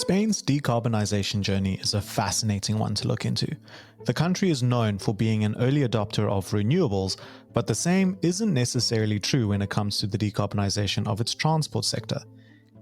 Spain's decarbonisation journey is a fascinating one to look into. The country is known for being an early adopter of renewables, but the same isn't necessarily true when it comes to the decarbonisation of its transport sector.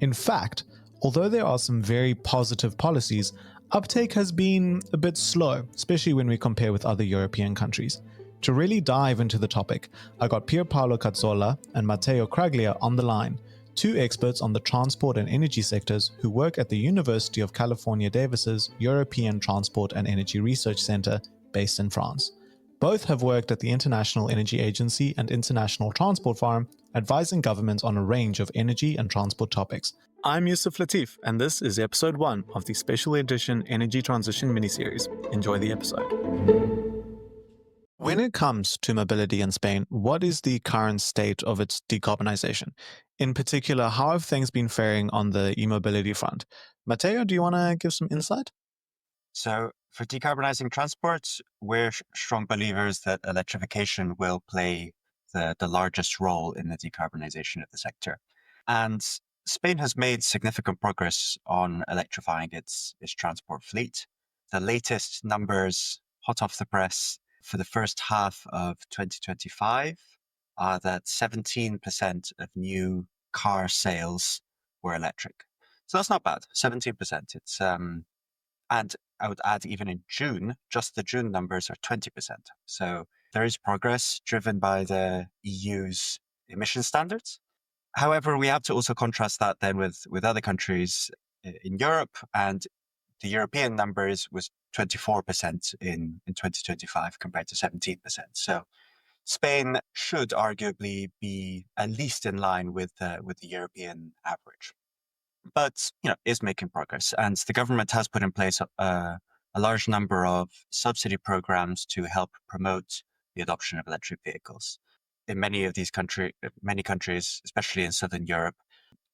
In fact, although there are some very positive policies, uptake has been a bit slow, especially when we compare with other European countries. To really dive into the topic, I got Pierpaolo Cazzola and Matteo Craglia on the line, two experts on the transport and energy sectors who work at the University of California Davis's European Transport and Energy Research Center based in France. Both have worked at the International Energy Agency and International Transport Forum, advising governments on a range of energy and transport topics. I'm Yusuf Latief, and this is episode 1 of the special edition Energy Transition miniseries. Enjoy the episode. When it comes to mobility in Spain, what is the current state of its decarbonization? In particular, how have things been faring on the e-mobility front? Matteo, do you want to give some insight? So for decarbonizing transport, we're strong believers that electrification will play the largest role in the decarbonization of the sector. And Spain has made significant progress on electrifying its transport fleet. The latest numbers, hot off the press, for the first half of 2025 are that 17% of new car sales were electric. So that's not bad, 17%. It's and I would add even in June, just the June numbers are 20%. So there is progress driven by the EU's emission standards. However, we have to also contrast that then with other countries in Europe, and the European numbers was 24% in 2025 compared to 17%. So Spain should arguably be at least in line with the European average, but is making progress, and the government has put in place a large number of subsidy programs to help promote the adoption of electric vehicles. In many of these countries, especially in Southern Europe,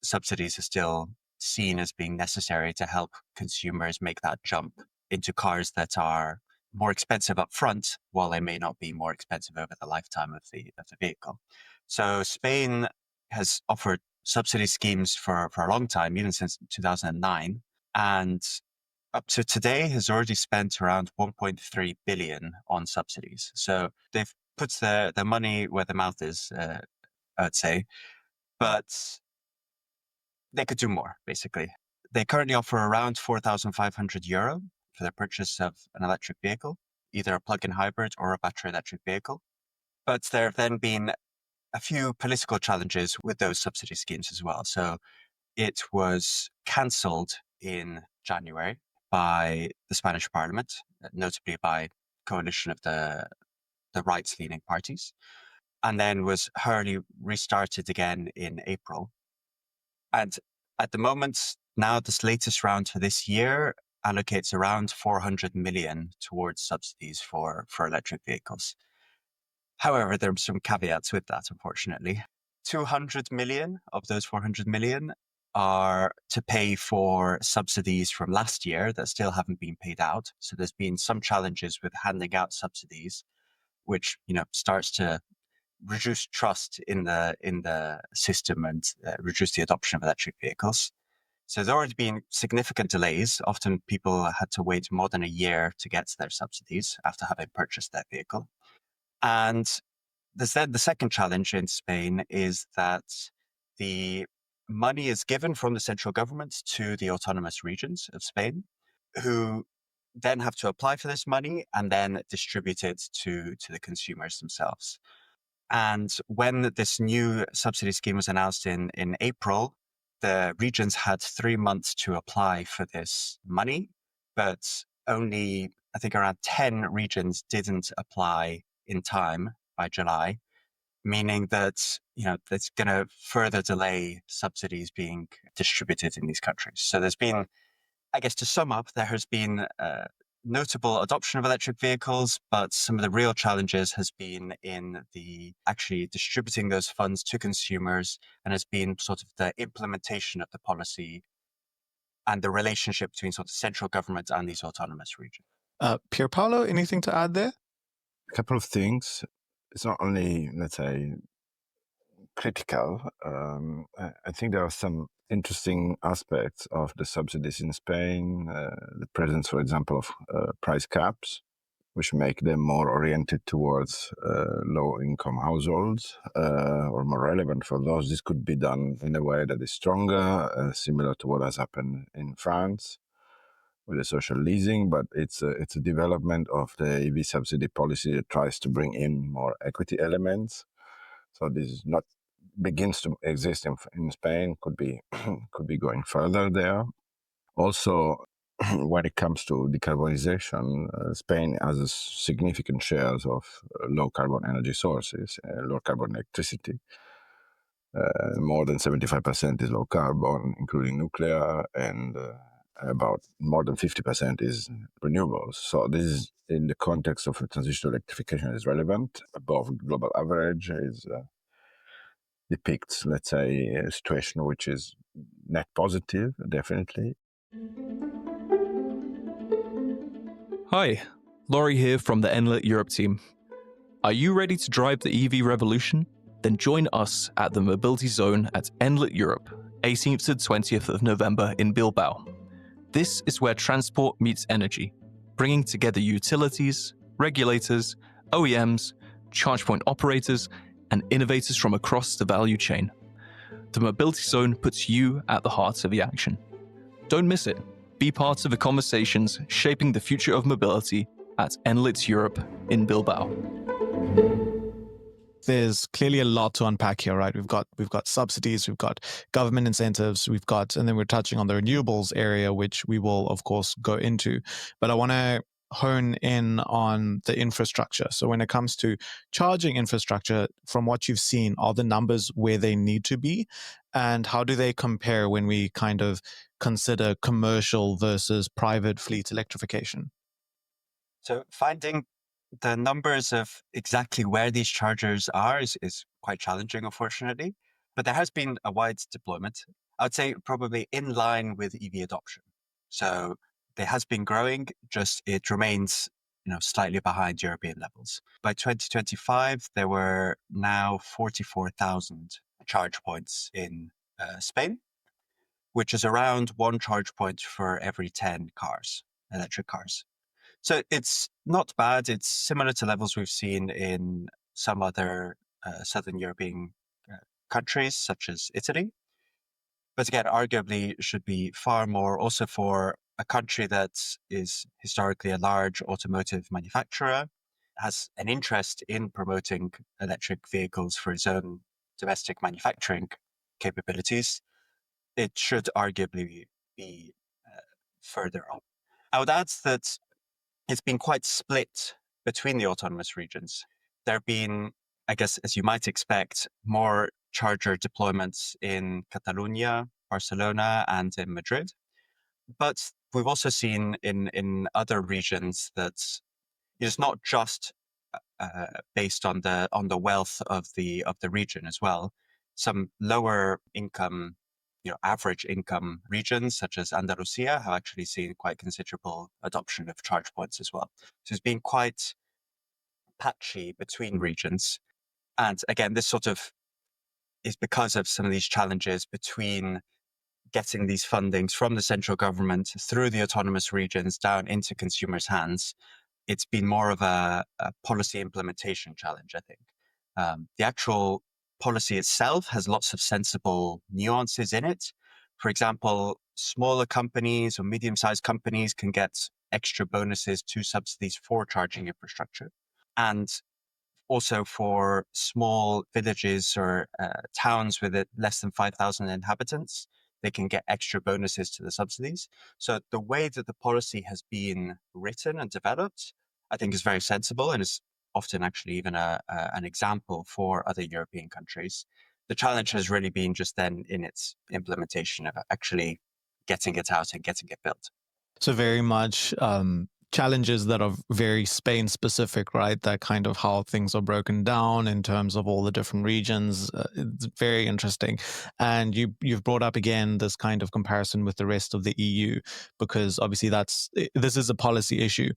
subsidies are still seen as being necessary to help consumers make that jump into cars that are more expensive up front, while they may not be more expensive over the lifetime of the vehicle. So Spain has offered subsidy schemes for a long time, even since 2009, and up to today has already spent around 1.3 billion on subsidies. So they've put the money where the mouth is, I'd say, but they could do more, basically. They currently offer around 4,500 euro for the purchase of an electric vehicle, either a plug-in hybrid or a battery electric vehicle. But there have then been a few political challenges with those subsidy schemes as well. So it was cancelled in January by the Spanish Parliament, notably by a coalition of the rights-leaning parties, and then was hurriedly restarted again in April. And at the moment, now this latest round for this year allocates around 400 million towards subsidies for electric vehicles. However, there are some caveats with that, unfortunately. 200 million of those 400 million are to pay for subsidies from last year that still haven't been paid out. So there's been some challenges with handing out subsidies, which starts to reduce trust in the system and reduce the adoption of electric vehicles. So there's already been significant delays. Often people had to wait more than a year to get their subsidies after having purchased their vehicle. And the second challenge in Spain is that the money is given from the central government to the autonomous regions of Spain, who then have to apply for this money and then distribute it to the consumers themselves. And when this new subsidy scheme was announced in April, the regions had 3 months to apply for this money, but only, I think, around 10 regions didn't apply in time by July, meaning that, that's going to further delay subsidies being distributed in these countries. So there's been, I guess to sum up, there has been notable adoption of electric vehicles, but some of the real challenges has been in the actually distributing those funds to consumers, and has been sort of the implementation of the policy and the relationship between sort of central government and these autonomous regions. Pierpaolo, anything to add there? A couple of things. It's not only, let's say, critical. I think there are some interesting aspects of the subsidies in Spain, the presence, for example, of price caps, which make them more oriented towards low-income households or more relevant for those. This could be done in a way that is stronger, similar to what has happened in France with the social leasing, but it's a development of the EV subsidy policy that tries to bring in more equity elements. So this is not begins to exist in Spain, could be could be going further there. Also, when it comes to decarbonization, Spain has a significant shares of low carbon energy sources, low carbon electricity. More than 75% is low carbon, including nuclear, and about more than 50% is renewables. So this is, in the context of a transition to electrification, is relevant, above global average, is depicts, let's say, a situation which is net positive, definitely. Hi, Laurie here from the Enlit Europe team. Are you ready to drive the EV revolution? Then join us at the Mobility Zone at Enlit Europe, 18th to 20th of November in Bilbao. This is where transport meets energy, bringing together utilities, regulators, OEMs, charge point operators, and innovators from across the value chain. The Mobility Zone puts you at the heart of the action. Don't miss it. Be part of the conversations shaping the future of mobility at Enlit Europe in Bilbao. There's clearly a lot to unpack here, right? We've got subsidies, we've got government incentives, and then we're touching on the renewables area, which we will of course go into. But I want to hone in on the infrastructure. So when it comes to charging infrastructure, from what you've seen, are the numbers where they need to be? And how do they compare when we kind of consider commercial versus private fleet electrification? So finding the numbers of exactly where these chargers are is quite challenging, unfortunately. But there has been a wide deployment. I would say probably in line with EV adoption. So there has been growing, just it remains slightly behind European levels. By 2025, there were now 44,000 charge points in Spain, which is around one charge point for every 10 cars, electric cars. So it's not bad. It's similar to levels we've seen in some other Southern European countries, such as Italy. But again, arguably should be far more, also for a country that is historically a large automotive manufacturer, has an interest in promoting electric vehicles for its own domestic manufacturing capabilities. It should arguably be further up. I would add that it's been quite split between the autonomous regions. There have been, I guess, as you might expect, more charger deployments in Catalonia, Barcelona, and in Madrid. But we've also seen in other regions that it's not just based on the wealth of the region as well. Some lower income, average income regions such as Andalusia have actually seen quite considerable adoption of charge points as well. So it's been quite patchy between regions. And again, this sort of is because of some of these challenges between getting these fundings from the central government through the autonomous regions down into consumers' hands. It's been more of a policy implementation challenge, I think. The actual policy itself has lots of sensible nuances in it. For example, smaller companies or medium-sized companies can get extra bonuses to subsidies for charging infrastructure. And also for small villages or towns with less than 5,000 inhabitants, they can get extra bonuses to the subsidies. So the way that the policy has been written and developed, I think is very sensible and is often actually even an example for other European countries. The challenge has really been just then in its implementation of actually getting it out and getting it built. So very much challenges that are very Spain specific, right? That kind of how things are broken down in terms of all the different regions. It's very interesting. And you've brought up again this kind of comparison with the rest of the EU, because obviously this is a policy issue.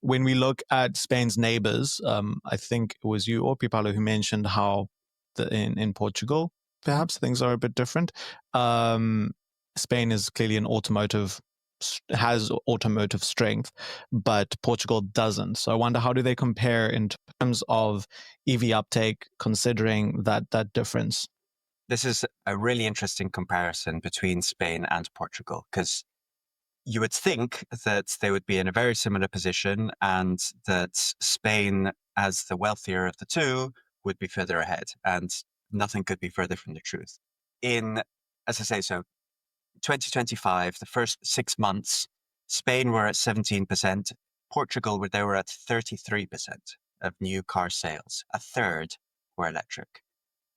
When we look at Spain's neighbours, I think it was you or Pierpaolo who mentioned how in Portugal, perhaps things are a bit different. Spain is clearly has automotive strength, but Portugal doesn't. So I wonder, how do they compare in terms of EV uptake, considering that difference? This is a really interesting comparison between Spain and Portugal, because you would think that they would be in a very similar position and that Spain, as the wealthier of the two, would be further ahead. And nothing could be further from the truth. As I say, so 2025, the first 6 months, Spain were at 17%. Portugal, they were at 33% of new car sales. A third were electric.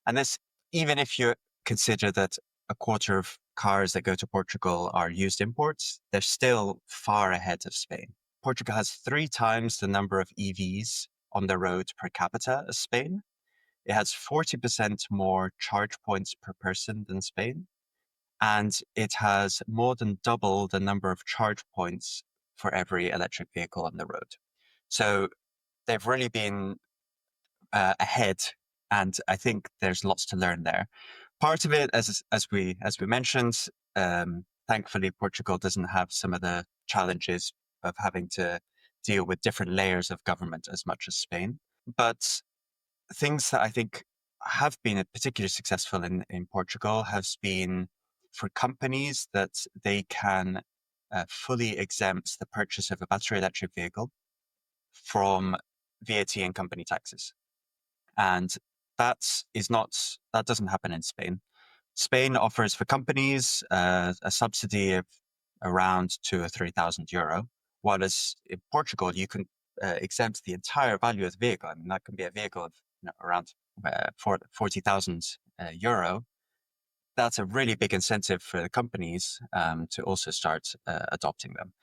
And this, even if you consider that a quarter of cars that go to Portugal are used imports, they're still far ahead of Spain. Portugal has 3 times the number of EVs on the road per capita as Spain. It has 40% more charge points per person than Spain. And it has more than double the number of charge points for every electric vehicle on the road. So they've really been ahead, and I think there's lots to learn there. Part of it, as we mentioned, thankfully Portugal doesn't have some of the challenges of having to deal with different layers of government as much as Spain. But things that I think have been particularly successful in Portugal has been for companies that they can fully exempt the purchase of a battery electric vehicle from VAT and company taxes. And that doesn't happen in Spain. Spain offers for companies a subsidy of around 2,000 or 3,000 euro, whereas in Portugal you can exempt the entire value of the vehicle. I mean, that can be a vehicle of around 40,000 euro. That's a really big incentive for the companies to also start adopting them.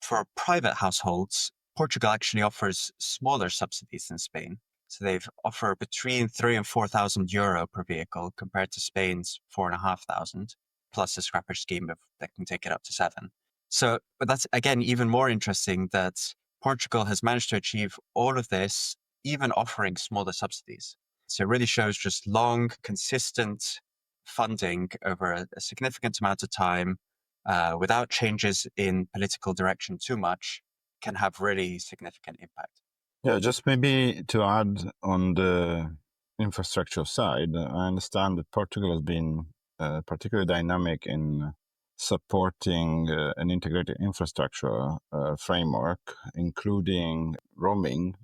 For private households, Portugal actually offers smaller subsidies than Spain. So they offer between 3,000 and 4,000 euro per vehicle compared to Spain's 4,500, plus a scrapper scheme that can take it up to 7. So but that's, again, even more interesting that Portugal has managed to achieve all of this, even offering smaller subsidies. So it really shows just long, consistent funding over a significant amount of time without changes in political direction too much can have really significant impact. Yeah, just maybe to add on the infrastructure side, I understand that Portugal has been particularly dynamic in supporting an integrated infrastructure framework, including roaming,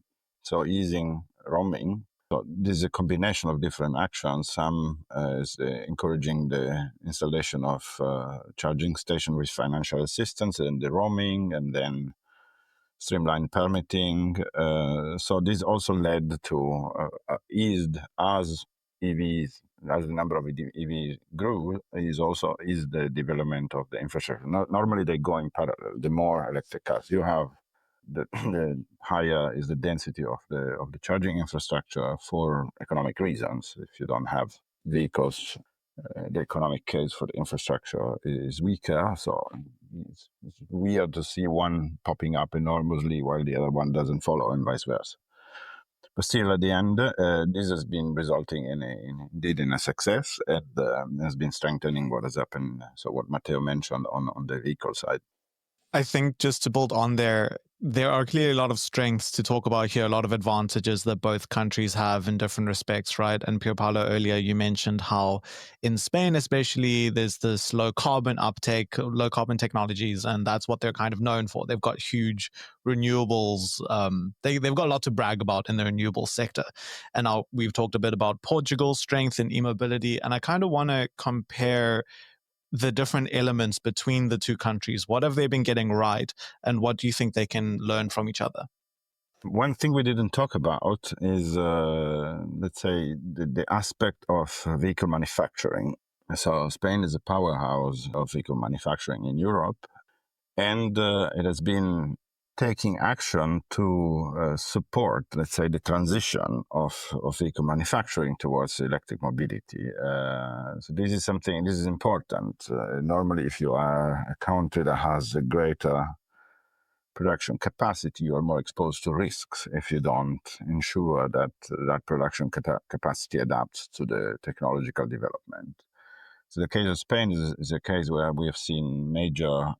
so easing roaming. So this is a combination of different actions. Some is encouraging the installation of charging station with financial assistance and the roaming, and then streamlined permitting. So this also led to eased as EVs, as the number of EVs grew, is the development of the infrastructure. Normally they go in parallel. The more electric cars you have, the higher is the density of the charging infrastructure for economic reasons. If you don't have vehicles, the economic case for the infrastructure is weaker. So it's weird to see one popping up enormously while the other one doesn't follow, and vice versa. But still, at the end, this has been resulting in a success, and has been strengthening what has happened. So what Matteo mentioned on the vehicle side. I think just to build on there are clearly a lot of strengths to talk about here, a lot of advantages that both countries have in different respects, right? And Pierpaolo, earlier you mentioned how in Spain especially there's this low carbon uptake, low carbon technologies, and that's what they're kind of known for. They've got huge renewables. They've got a lot to brag about in the renewable sector. And now we've talked a bit about Portugal's strength in e-mobility, and I kind of want to compare the different elements between the two countries. What have they been getting right, and what do you think they can learn from each other? One thing we didn't talk about is, let's say, the aspect of vehicle manufacturing. So Spain is a powerhouse of vehicle manufacturing in Europe, and it has been taking action to support, let's say, the transition of vehicle manufacturing towards electric mobility. So this is important. Normally, if you are a country that has a greater production capacity, you are more exposed to risks if you don't ensure that that production capacity adapts to the technological development. So the case of Spain is a case where we have seen major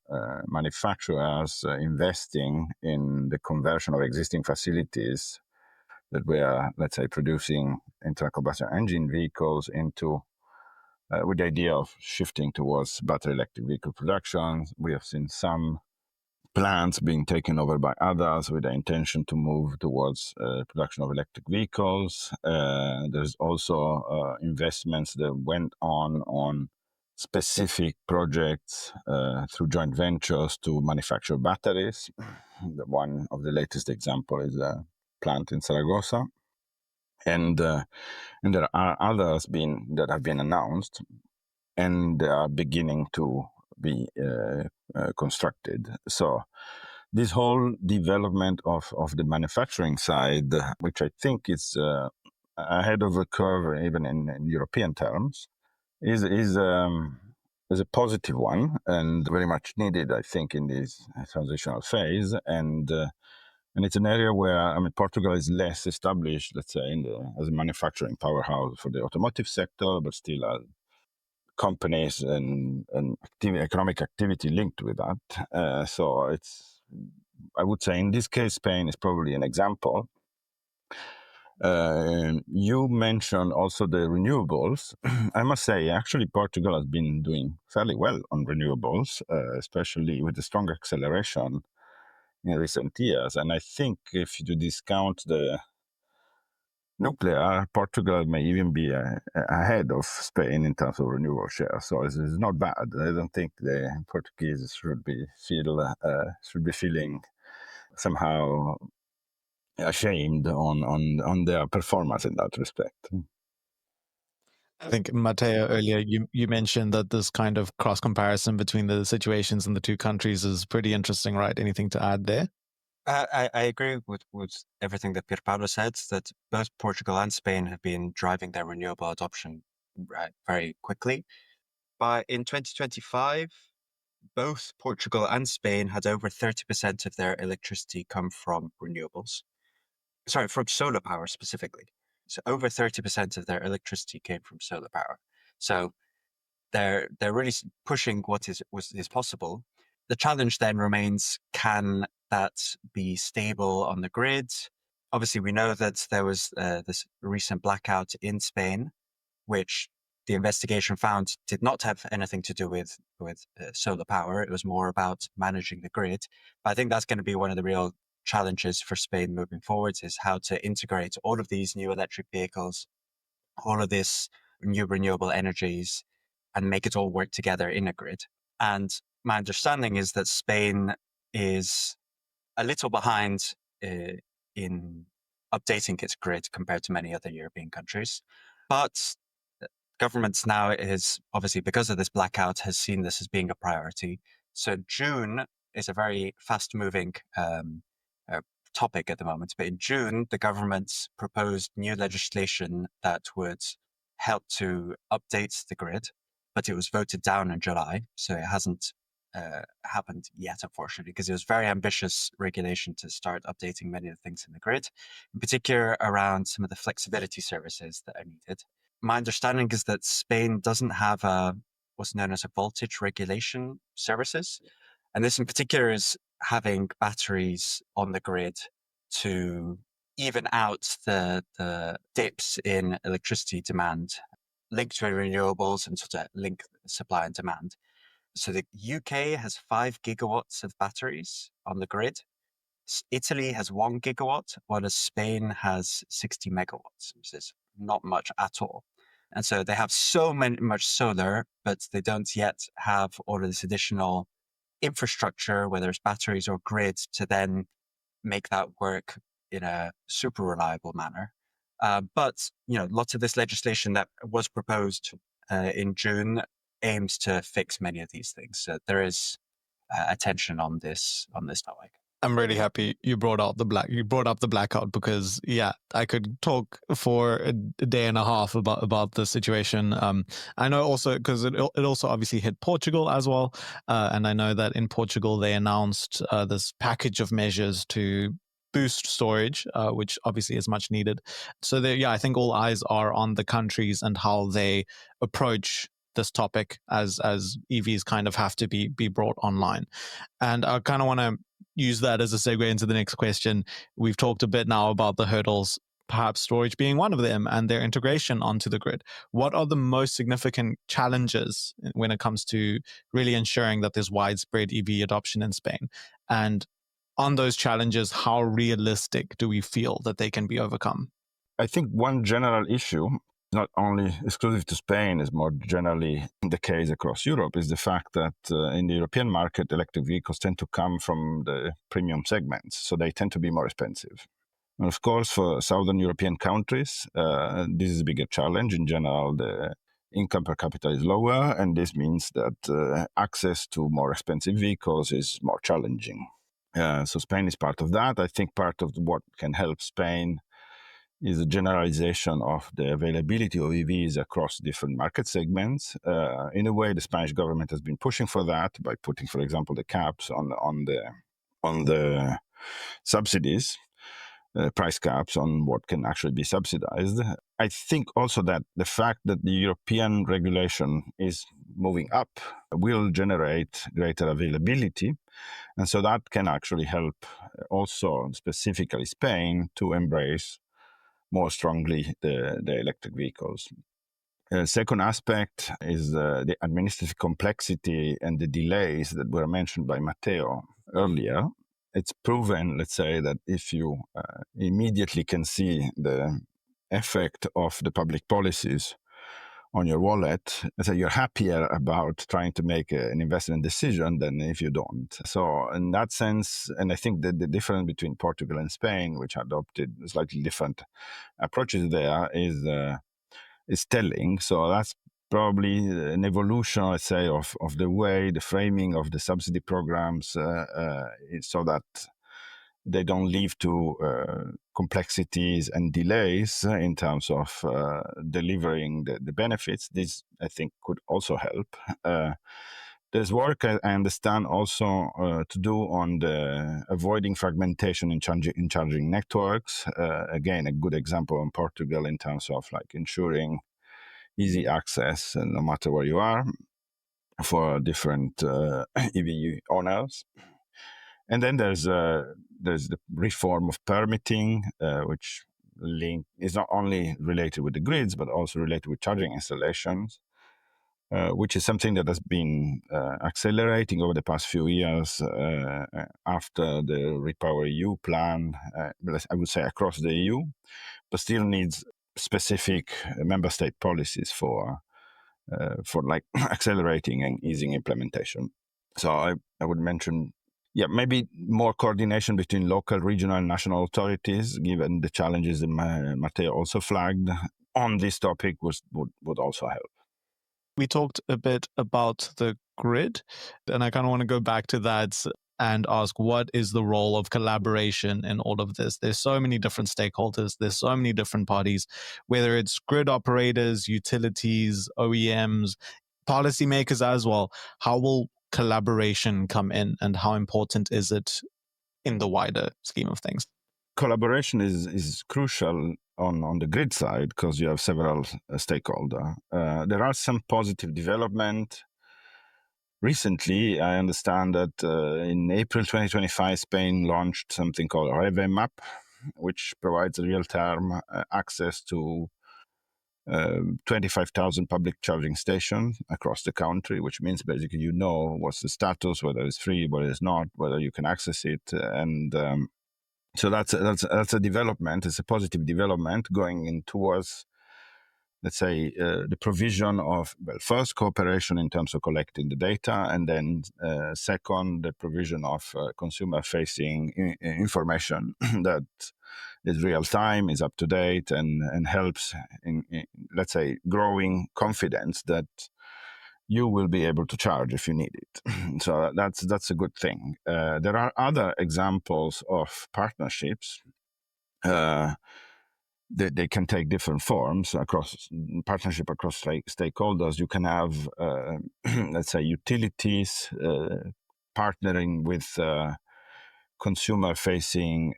manufacturers investing in the conversion of existing facilities that were, let's say, producing internal combustion engine vehicles into, with the idea of shifting towards battery electric vehicle production. We have seen some plants being taken over by others with the intention to move towards production of electric vehicles. There's also investments that went on specific projects through joint ventures to manufacture batteries. One of the latest example is a plant in Zaragoza. And there are others that have been announced, and they are beginning to be constructed. So this whole development of the manufacturing side, which I think is ahead of the curve even in European terms, is a positive one and very much needed, I think, in this transitional phase. And it's an area where, Portugal is less established, let's say, as a manufacturing powerhouse for the automotive sector, but still companies and economic activity linked with that. So I would say in this case, Spain is probably an example. You mentioned also the renewables. I must say, actually, Portugal has been doing fairly well on renewables, especially with the strong acceleration in recent years. And I think if you discount the nuclear, Portugal may even be ahead of Spain in terms of renewable share. So it's not bad. I don't think the Portuguese should be feeling somehow ashamed on their performance in that respect. I think, Matteo, earlier you mentioned that this kind of cross comparison between the situations in the two countries is pretty interesting, right? Anything to add there? I agree with everything that Pierpaolo said, that both Portugal and Spain have been driving their renewable adoption very quickly. But in 2025, both Portugal and Spain had over 30% of their electricity come from renewables. Sorry, from solar power specifically. So over 30% of their electricity came from solar power. So they're really pushing what is possible. The challenge then remains, can that be stable on the grid? Obviously, we know that there was this recent blackout in Spain, which the investigation found did not have anything to do with solar power. It was more about managing the grid. But I think that's going to be one of the real challenges for Spain moving forward, is how to integrate all of these new electric vehicles, all of this new renewable energies, and make it all work together in a grid. And my understanding is that Spain is a little behind in updating its grid compared to many other European countries. But governments now is obviously, because of this blackout, has seen this as being a priority. So June is a very fast moving topic at the moment. But in June, the government proposed new legislation that would help to update the grid, but it was voted down in July. So it hasn't happened yet, unfortunately, because it was very ambitious regulation to start updating many of the things in the grid, in particular around some of the flexibility services that are needed. My understanding is that Spain doesn't have what's known as a voltage regulation services. And this in particular is having batteries on the grid to even out the dips in electricity demand linked to renewables and sort of link supply and demand. So the UK has 5 gigawatts of batteries on the grid. Italy has 1 gigawatt, whereas Spain has 60 megawatts, which is not much at all. And so they have much solar, but they don't yet have all of this additional infrastructure, whether it's batteries or grids, to then make that work in a super reliable manner. But lots of this legislation that was proposed in June aims to fix many of these things. So there is attention on this topic. I'm really happy you brought up the blackout, because I could talk for a day and a half about the situation. I know also because it also obviously hit Portugal as well, and I know that in Portugal they announced this package of measures to boost storage, which obviously is much needed. So I think all eyes are on the countries and how they approach this topic as EVs kind of have to be brought online. And I kind of want to use that as a segue into the next question. We've talked a bit now about the hurdles, perhaps storage being one of them, and their integration onto the grid. What are the most significant challenges when it comes to really ensuring that there's widespread EV adoption in Spain? And on those challenges, how realistic do we feel that they can be overcome? I think one general issue, not only exclusive to Spain, is more generally the case across Europe, is the fact that in the European market, electric vehicles tend to come from the premium segments, so they tend to be more expensive. And of course, for Southern European countries, this is a bigger challenge. In general, the income per capita is lower, and this means that access to more expensive vehicles is more challenging. So Spain is part of that. I think part of what can help Spain is a generalization of the availability of EVs across different market segments. In a way, the Spanish government has been pushing for that by putting, for example, the caps on the subsidies, price caps on what can actually be subsidized. I think also that the fact that the European regulation is moving up will generate greater availability. And so that can actually help also specifically Spain to embrace more strongly the electric vehicles. Second aspect is the administrative complexity and the delays that were mentioned by Matteo earlier. It's proven, let's say, that if you immediately can see the effect of the public policies on your wallet, so you're happier about trying to make an investment decision than if you don't. So in that sense, and I think that the difference between Portugal and Spain, which adopted slightly different approaches there, is telling. So that's probably an evolution, let's say, of the way, the framing of the subsidy programs, so that they don't lead to complexities and delays in terms of delivering the benefits. This, I think, could also help. There's work, I understand, also to do on the avoiding fragmentation in charging networks. Again, a good example in Portugal in terms of like ensuring easy access, no matter where you are, for different EV owners. And then there's the reform of permitting, which is not only related with the grids, but also related with charging installations, which is something that has been accelerating over the past few years after the Repower EU plan, I would say across the EU, but still needs specific member state policies for like accelerating and easing implementation. So I would mention, maybe more coordination between local, regional, and national authorities, given the challenges that Matteo also flagged on this topic, would also help. We talked a bit about the grid, and I kind of want to go back to that and ask, what is the role of collaboration in all of this? There's so many different stakeholders, there's so many different parties, whether it's grid operators, utilities, OEMs, policymakers as well. How will collaboration come in, and how important is it in the wider scheme of things? Collaboration is crucial on the grid side because you have several stakeholders. There are some positive development. Recently, I understand that in April 2025, Spain launched something called REVE Map, which provides real-time access to 25,000 public charging stations across the country, which means basically you know what's the status, whether it's free, whether it's not, whether you can access it. And so that's a development. It's a positive development going in towards, let's say, the provision of, first, cooperation in terms of collecting the data, and then second, the provision of consumer-facing information that is real-time, is up-to-date, and helps in, let's say, growing confidence that you will be able to charge if you need it. So that's a good thing. There are other examples of partnerships. They can take different forms across stakeholders. You can have, let's say, utilities partnering with consumer-facing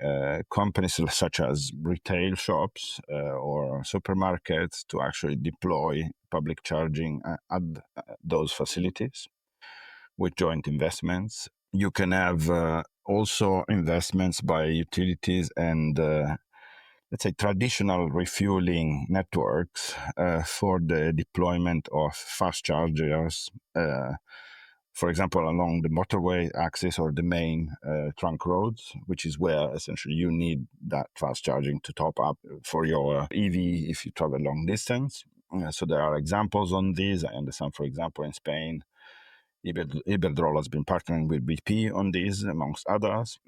companies such as retail shops or supermarkets to actually deploy public charging at those facilities with joint investments. You can have also investments by utilities and let's say traditional refueling networks for the deployment of fast chargers, for example, along the motorway axis or the main trunk roads, which is where essentially you need that fast charging to top up for your EV if you travel long distance. So there are examples on these. I understand, for example, in Spain, Iberdrola has been partnering with BP on these, amongst others.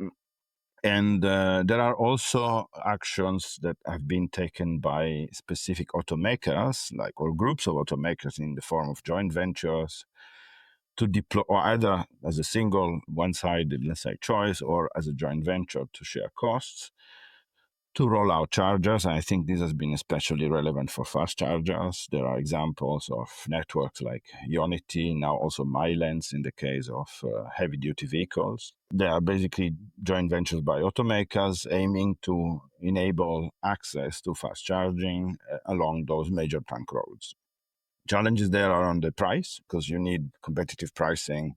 And there are also actions that have been taken by specific automakers, or groups of automakers in the form of joint ventures, to deploy, or either as a single one-sided, let's say, choice, or as a joint venture to share costs, to roll out chargers. I think this has been especially relevant for fast chargers. There are examples of networks like Ionity, now also Milence in the case of heavy-duty vehicles. They are basically joint ventures by automakers aiming to enable access to fast charging along those major trunk roads. Challenges there are on the price, because you need competitive pricing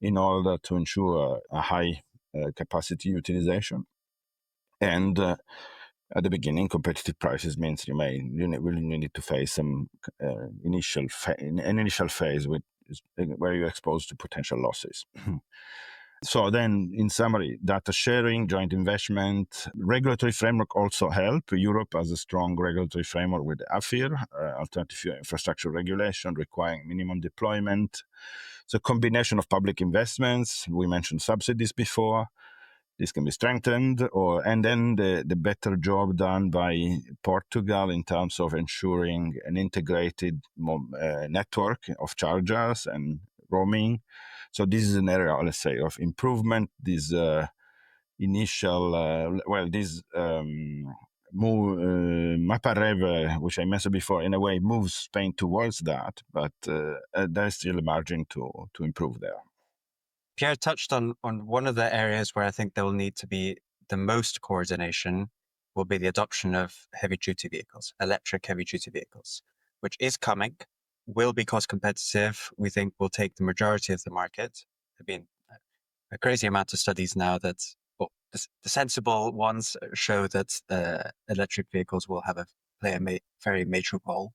in order to ensure a high capacity utilization. And at the beginning, competitive prices means you will need to face some initial phase where you're exposed to potential losses. So then, in summary, data sharing, joint investment, regulatory framework also help. Europe has a strong regulatory framework with AFIR, Alternative Fuel Infrastructure Regulation, requiring minimum deployment. So combination of public investments, we mentioned subsidies before, this can be strengthened, and then the better job done by Portugal in terms of ensuring an integrated network of chargers and roaming. So this is an area, let's say, of improvement. This initial, move, Mapareve, which I mentioned before, in a way moves Spain towards that, but there's still a margin to improve there. Pierre touched on one of the areas where I think there will need to be the most coordination will be the adoption of heavy-duty vehicles, electric heavy-duty vehicles, which is coming, will be cost competitive. We think will take the majority of the market. There have been a crazy amount of studies now that the sensible ones show that electric vehicles will play a very major role.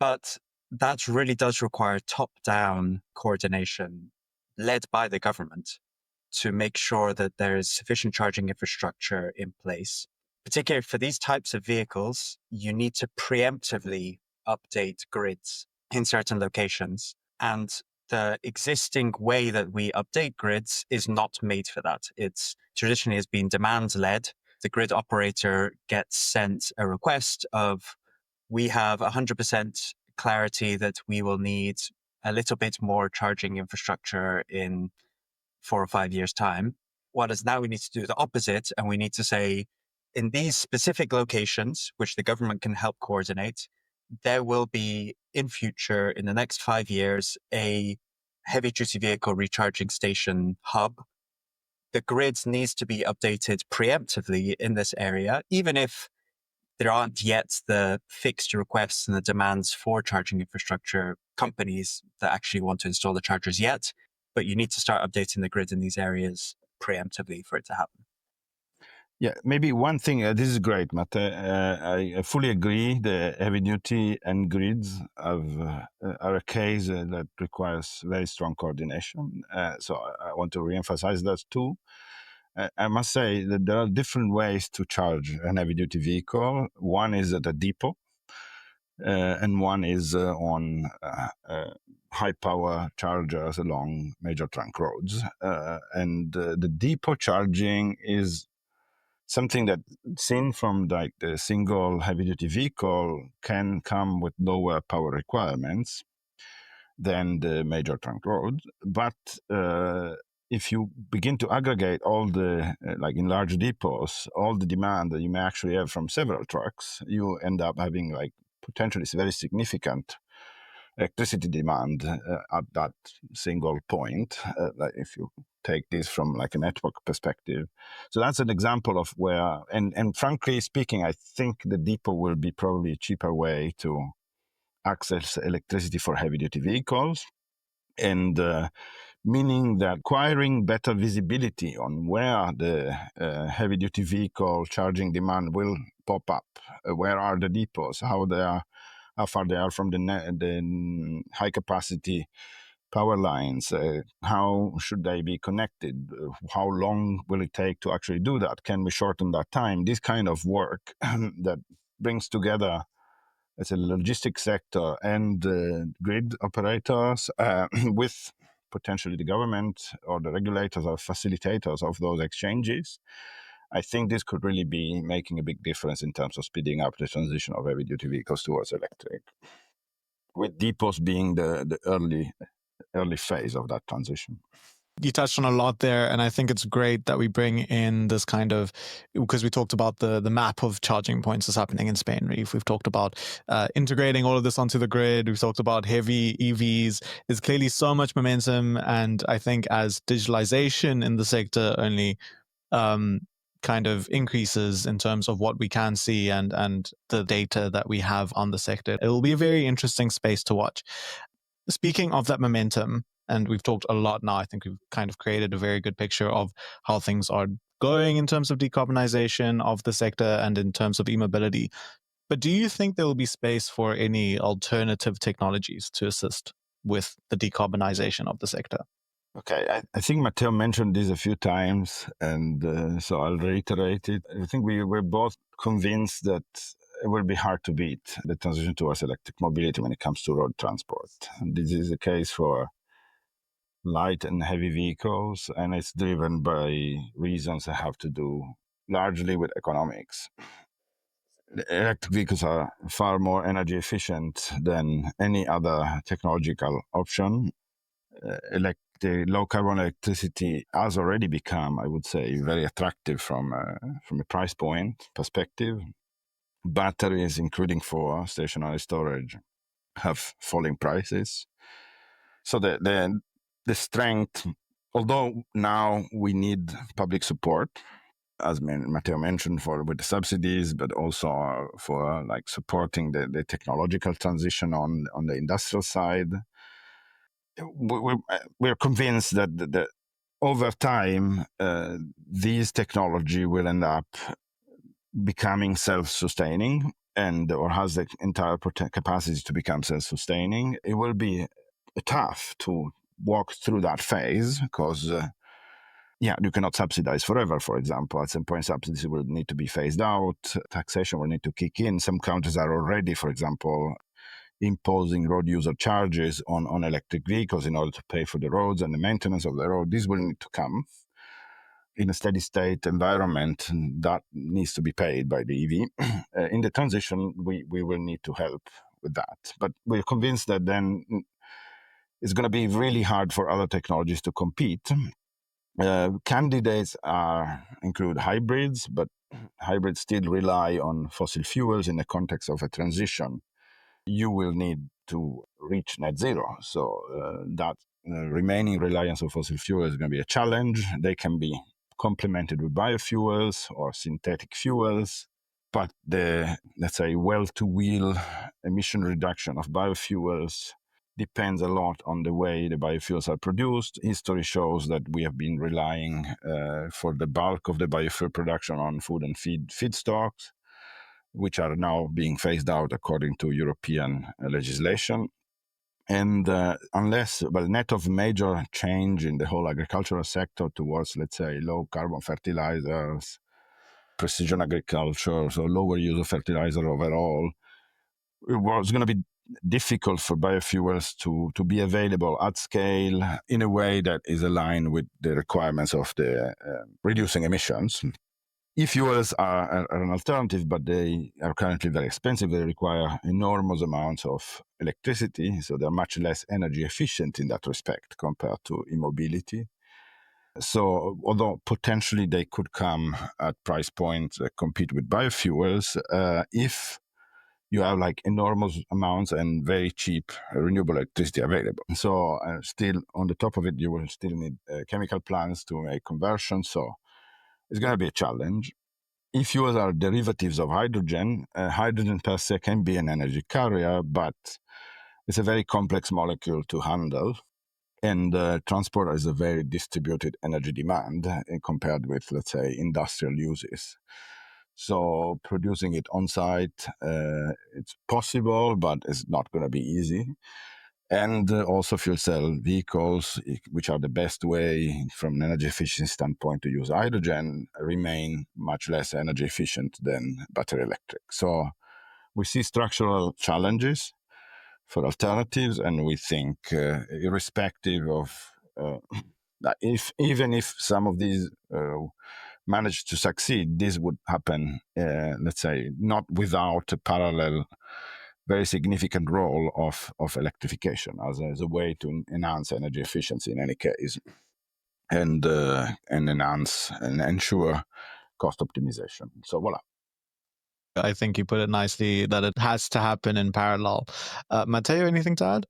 But that really does require top-down coordination led by the government to make sure that there is sufficient charging infrastructure in place. Particularly for these types of vehicles, you need to preemptively update grids in certain locations. And the existing way that we update grids is not made for that. It's traditionally has been demand-led. The grid operator gets sent a request of, we have 100% clarity that we will need a little bit more charging infrastructure in 4 or 5 years' time. What is now we need to do the opposite, and we need to say, in these specific locations, which the government can help coordinate, there will be in future, in the next 5 years, a heavy-duty vehicle recharging station hub. The grid needs to be updated preemptively in this area, even if there aren't yet the fixed requests and the demands for charging infrastructure companies that actually want to install the chargers yet, but you need to start updating the grid in these areas preemptively for it to happen. Yeah, maybe one thing, this is great, Matteo. I fully agree. The heavy duty and grids are a case that requires very strong coordination. So I want to reemphasize that too. I must say that there are different ways to charge an heavy duty vehicle. One is at a depot, and one is on high power chargers along major trunk roads. And the depot charging is something that, seen from like the single heavy duty vehicle, can come with lower power requirements. than the major trunk roads. But if you begin to aggregate all the, like in large depots, all the demand that you may actually have from several trucks, you end up having like potentially very significant electricity demand at that single point, like if you take this from like a network perspective. So that's an example of where, and frankly speaking, I think the depot will be probably a cheaper way to access electricity for heavy-duty vehicles, and meaning that acquiring better visibility on where the heavy-duty vehicle charging demand will pop up, where are the depots, how far they are from the high-capacity power lines, how should they be connected, how long will it take to actually do that, can we shorten that time, this kind of work that brings together as a logistics sector and grid operators with potentially the government or the regulators or facilitators of those exchanges. I think this could really be making a big difference in terms of speeding up the transition of heavy-duty vehicles towards electric, with depots being the early phase of that transition. You touched on a lot there, and I think it's great that we bring in this kind of, because we talked about the map of charging points that's happening in Spain. We've talked about integrating all of this onto the grid. We've talked about heavy EVs. There's clearly so much momentum, and I think as digitalization in the sector only kind of increases in terms of what we can see and the data that we have on the sector, it will be a very interesting space to watch. Speaking of that momentum, and we've talked a lot now, I think we've kind of created a very good picture of how things are going in terms of decarbonization of the sector and in terms of e-mobility. But do you think there will be space for any alternative technologies to assist with the decarbonization of the sector? Okay, I think Matteo mentioned this a few times, and so I'll reiterate it. I think we're both convinced that it will be hard to beat the transition towards electric mobility when it comes to road transport. And this is the case for light and heavy vehicles, and it's driven by reasons that have to do largely with economics. Electric vehicles are far more energy efficient than any other technological option. The low carbon electricity has already become, I would say, very attractive from a price point perspective. Batteries, including for stationary storage, have falling prices. So the strength, although now we need public support, as Matteo mentioned, with the subsidies, but also for like supporting the technological transition on the industrial side. We're convinced that over time, these technology will end up becoming self-sustaining or has the entire capacity to become self-sustaining. It will be tough to walk through that phase because, you cannot subsidize forever, for example. At some point, subsidies will need to be phased out. Taxation will need to kick in. Some countries are already, for example, imposing road user charges on electric vehicles in order to pay for the roads and the maintenance of the road. This will need to come. In a steady state environment, that needs to be paid by the EV. In the transition, we will need to help with that. But we're convinced that then it's going to be really hard for other technologies to compete. Candidates include hybrids, but hybrids still rely on fossil fuels in the context of a transition. You will need to reach net zero. So that remaining reliance on fossil fuels is going to be a challenge. They can be complemented with biofuels or synthetic fuels, but the, let's say, well-to-wheel emission reduction of biofuels depends a lot on the way the biofuels are produced. History shows that we have been relying for the bulk of the biofuel production on food and feedstocks, which are now being phased out according to European legislation. And unless, net of major change in the whole agricultural sector towards, let's say, low carbon fertilizers, precision agriculture, so lower use of fertilizer overall, it was going to be difficult for biofuels to be available at scale in a way that is aligned with the requirements of the reducing emissions. E-fuels are an alternative, but they are currently very expensive. They require enormous amounts of electricity, so they're much less energy efficient in that respect compared to e-mobility. So although potentially they could come at price points that compete with biofuels, if you have like enormous amounts and very cheap renewable electricity available. So still on the top of it, you will still need chemical plants to make conversion. So it's going to be a challenge. E-fuels are derivatives of hydrogen. Hydrogen per se can be an energy carrier, but it's a very complex molecule to handle. And transport is a very distributed energy demand compared with, let's say, industrial uses. So producing it on site, it's possible, but it's not going to be easy. And also fuel cell vehicles, which are the best way from an energy efficiency standpoint to use hydrogen, remain much less energy efficient than battery electric. So we see structural challenges for alternatives, and we think irrespective of even if some of these manage to succeed, this would happen, let's say, not without a parallel, very significant role of electrification as a way to enhance energy efficiency in any case, and enhance and ensure cost optimization. So voila. I think you put it nicely that it has to happen in parallel. Matteo, anything to add?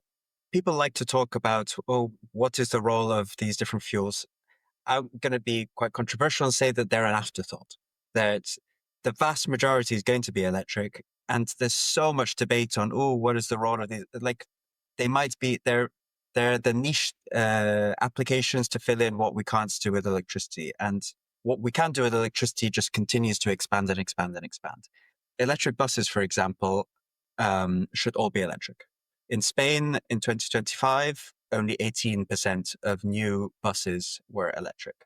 People like to talk about, what is the role of these different fuels? I'm going to be quite controversial and say that they're an afterthought, that the vast majority is going to be electric. And there's so much debate on, what is the role of these? Like, they might be, they're the niche applications to fill in what we can't do with electricity. And what we can do with electricity just continues to expand and expand and expand. Electric buses, for example, should all be electric. In Spain, in 2025, only 18% of new buses were electric,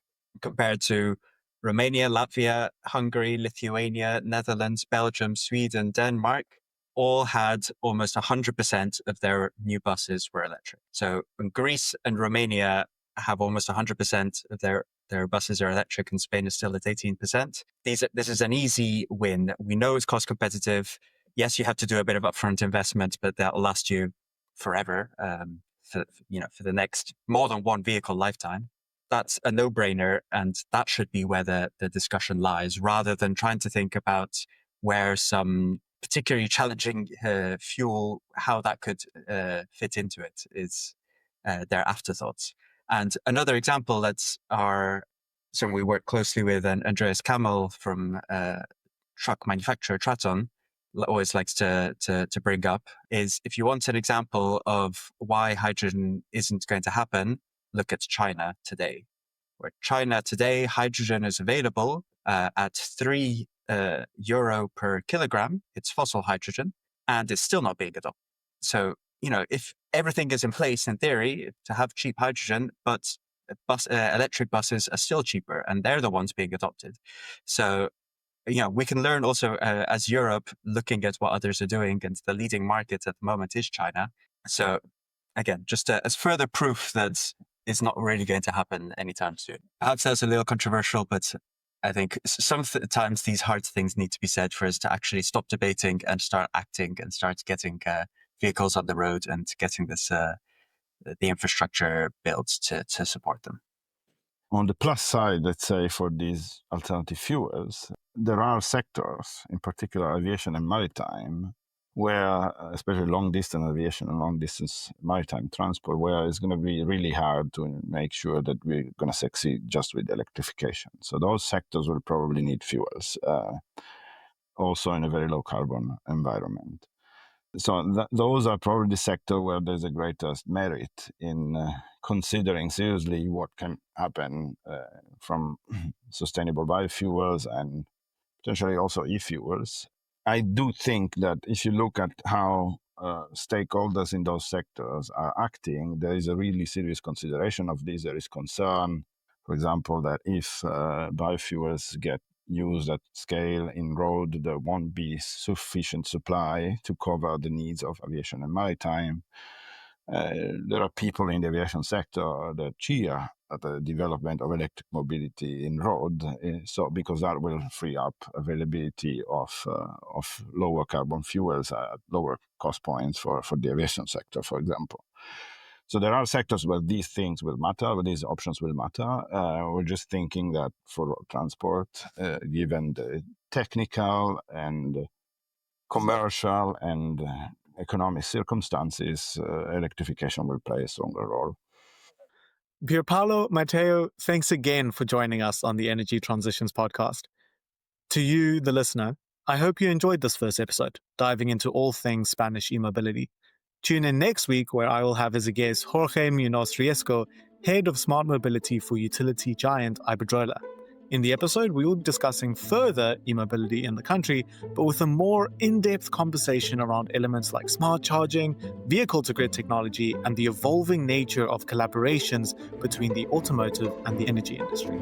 compared to Romania, Latvia, Hungary, Lithuania, Netherlands, Belgium, Sweden, Denmark, all had almost 100% of their new buses were electric. So Greece and Romania have almost 100% of their buses are electric, and Spain is still at 18%. This is an easy win. We know it's cost competitive. Yes, you have to do a bit of upfront investment, but that'll last you forever, for the next more than one vehicle lifetime. That's a no-brainer, and that should be where the discussion lies, rather than trying to think about where some particularly challenging fuel, how that could fit into it, is their afterthoughts. And another example someone we work closely with, and Andreas Kamel from truck manufacturer Traton always likes to bring up, is if you want an example of why hydrogen isn't going to happen, look at China today. Where China today, hydrogen is available at €3 per kilogram. It's fossil hydrogen, and it's still not being adopted. So, if everything is in place in theory to have cheap hydrogen, but electric buses are still cheaper, and they're the ones being adopted. So, we can learn also as Europe, looking at what others are doing, and the leading market at the moment is China. So again, just as further proof that it's not really going to happen anytime soon. Perhaps that's a little controversial, but I think sometimes these hard things need to be said for us to actually stop debating and start acting and start getting vehicles on the road and getting the infrastructure built to support them. On the plus side, let's say, for these alternative fuels, there are sectors, in particular aviation and maritime, where, especially long-distance aviation and long-distance maritime transport, where it's going to be really hard to make sure that we're going to succeed just with electrification. So those sectors will probably need fuels, also in a very low-carbon environment. So those are probably the sector where there's the greatest merit in considering seriously what can happen from sustainable biofuels and potentially also e-fuels. I do think that if you look at how stakeholders in those sectors are acting, there is a really serious consideration of this. There is concern, for example, that if biofuels get used at scale in road, there won't be sufficient supply to cover the needs of aviation and maritime. There are people in the aviation sector that cheer the development of electric mobility in road. So because that will free up availability of lower carbon fuels at lower cost points for the aviation sector, for example. So there are sectors where these things will matter, where these options will matter. We're just thinking that for road transport, given the technical and commercial and economic circumstances, electrification will play a stronger role. Pierpaolo, Matteo, thanks again for joining us on the Energy Transitions podcast. To you, the listener, I hope you enjoyed this first episode, diving into all things Spanish e-mobility. Tune in next week, where I will have as a guest Jorge Munoz Riesco, head of smart mobility for utility giant Iberdrola. In the episode, we will be discussing further e-mobility in the country, but with a more in-depth conversation around elements like smart charging, vehicle-to-grid technology, and the evolving nature of collaborations between the automotive and the energy industry.